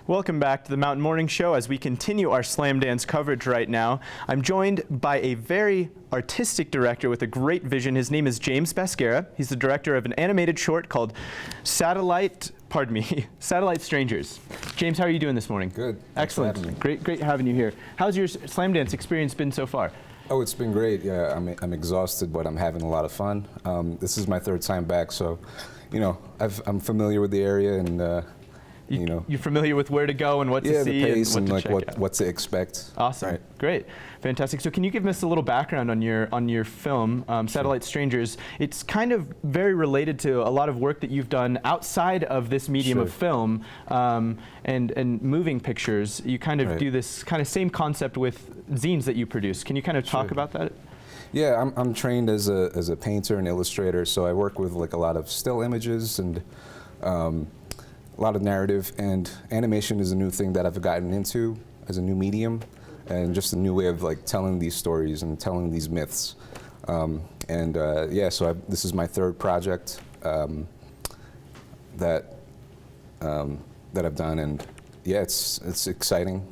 Welcome back to the Mountain Morning Show as we continue our Slam Dance coverage right now. I'm joined by a very artistic director with a great vision. His name is James Bascara. He's the director of an animated short called Satellite Strangers. James, how are you doing this morning? Good. Excellent. Great having you here. How's your Slam Dance experience been so far? Oh, it's been great. Yeah, I'm exhausted, but I'm having a lot of fun. This is my third time back, so, you know, I'm familiar with the area and, You're familiar with where to go and what to see the pace and what to expect. Awesome, right. Great, fantastic. So can you give us a little background on your film, Satellite Strangers? It's kind of very related to a lot of work that you've done outside of this medium of film and moving pictures. You kind of do this kind of same concept with zines that you produce. Can you kind of talk about that? Yeah, I'm trained as a painter and illustrator, so I work with like a lot of still images and a lot of narrative, and animation is a new thing that I've gotten into as a new medium, and just a new way of like telling these stories and telling these myths. This is my third project that I've done, and yeah, it's exciting.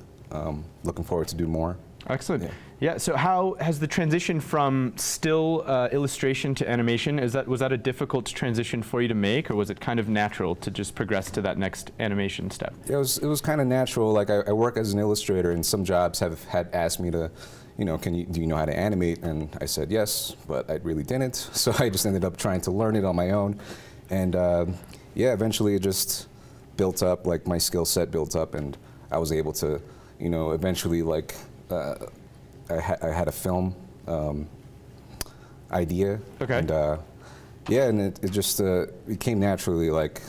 Looking forward to do more. Excellent. Yeah. So how has the transition from still illustration to animation, was that a difficult transition for you to make, or was it kind of natural to just progress to that next animation step? It was kind of natural. Like I work as an illustrator, and some jobs had asked me to, do you know how to animate? And I said yes, but I really didn't. So I just ended up trying to learn it on my own, and eventually it just built up. Like my skill set built up, and I was able to, eventually like. I had a film idea, and it just it came naturally, like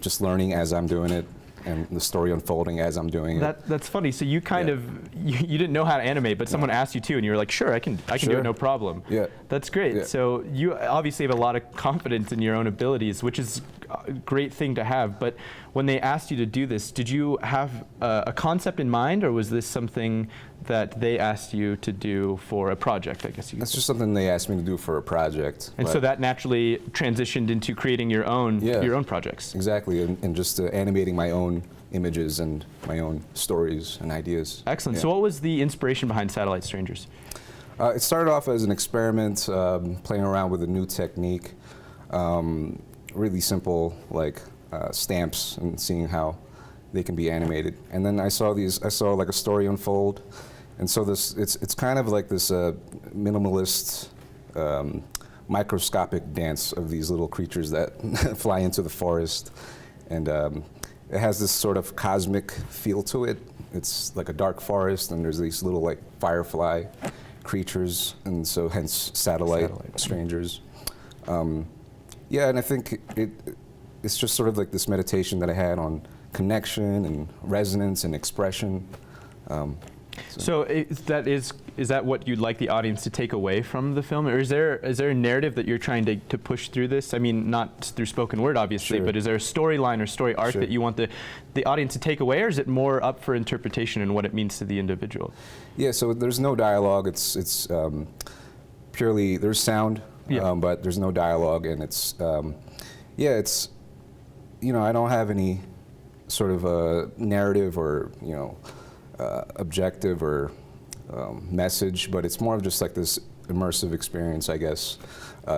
just learning as I'm doing it, and the story unfolding as I'm doing it. That's funny. So you kind of you didn't know how to animate, but someone asked you to, and you were like, sure, I can do it, no problem. Yeah, that's great. Yeah. So you obviously have a lot of confidence in your own abilities, which is a great thing to have. But when they asked you to do this, did you have a concept in mind, or was this something that they asked you to do for a project, I guess you could say? That's just something they asked me to do for a project. And so that naturally transitioned into creating your own projects. Exactly, and just animating my own images and my own stories and ideas. Excellent. So what was the inspiration behind Satellite Strangers? It started off as an experiment, playing around with a new technique, really simple, like stamps, and seeing how they can be animated. And then I saw like a story unfold. And so it's kind of like this minimalist, microscopic dance of these little creatures that fly into the forest. And it has this sort of cosmic feel to it. It's like a dark forest, and there's these little like firefly creatures, and so hence satellite strangers. And I think it's just sort of like this meditation that I had on connection and resonance and expression. So is that what you'd like the audience to take away from the film, or is there a narrative that you're trying to push through this? I mean, not through spoken word, obviously, but is there a storyline or story arc that you want the audience to take away, or is it more up for interpretation and what it means to the individual? Yeah, so there's no dialogue. It's purely, there's sound, but there's no dialogue, and it's I don't have any sort of a narrative or objective or message, but it's more of just like this immersive experience, I guess.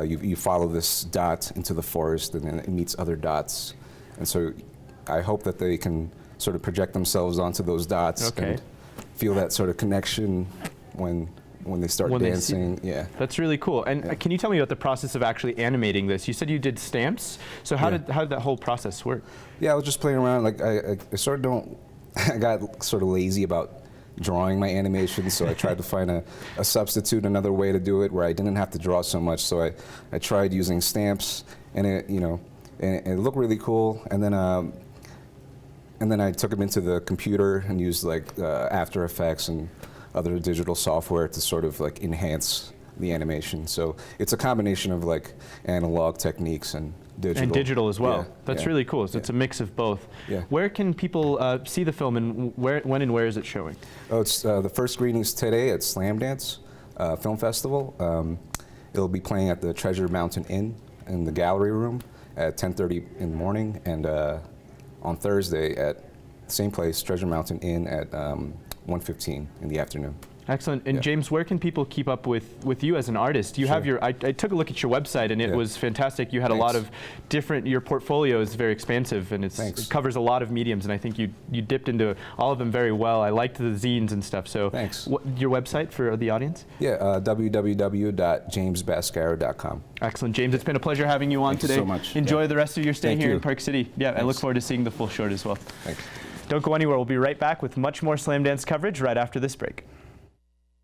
You follow this dot into the forest, and then it meets other dots, and so I hope that they can sort of project themselves onto those dots and feel that sort of connection when they start dancing. That's really cool. And can you tell me about the process of actually animating this? You said you did stamps. So how did that whole process work? Yeah, I was just playing around. Like I sort of don't. I got sort of lazy about drawing my animations, so I tried to find a substitute, another way to do it where I didn't have to draw so much. So I tried using stamps, and it looked really cool. And then I took them into the computer and used like After Effects and other digital software to sort of like enhance the animation. So it's a combination of like analog techniques and digital. And digital as well. That's really cool. So it's a mix of both. Where can people see the film, and when and where is it showing? Oh, it's the first screening's today at Sundance Film Festival. It'll be playing at the Treasure Mountain Inn in the gallery room at 10:30 in the morning, and on Thursday at same place, Treasure Mountain Inn at 1:15 in the afternoon. Excellent. And James, where can people keep up with you as an artist? You have your, I took a look at your website and it was fantastic. You had a lot of different, your portfolio is very expansive and it covers a lot of mediums, and I think you dipped into all of them very well. I liked the zines and stuff. So your website for the audience? Yeah, www.jamesbascara.com. Excellent. James, it's been a pleasure having you on today. Thank you so much. Enjoy the rest of your stay here in Park City. Yeah, I look forward to seeing the full short as well. Thanks. Don't go anywhere. We'll be right back with much more Slam Dance coverage right after this break.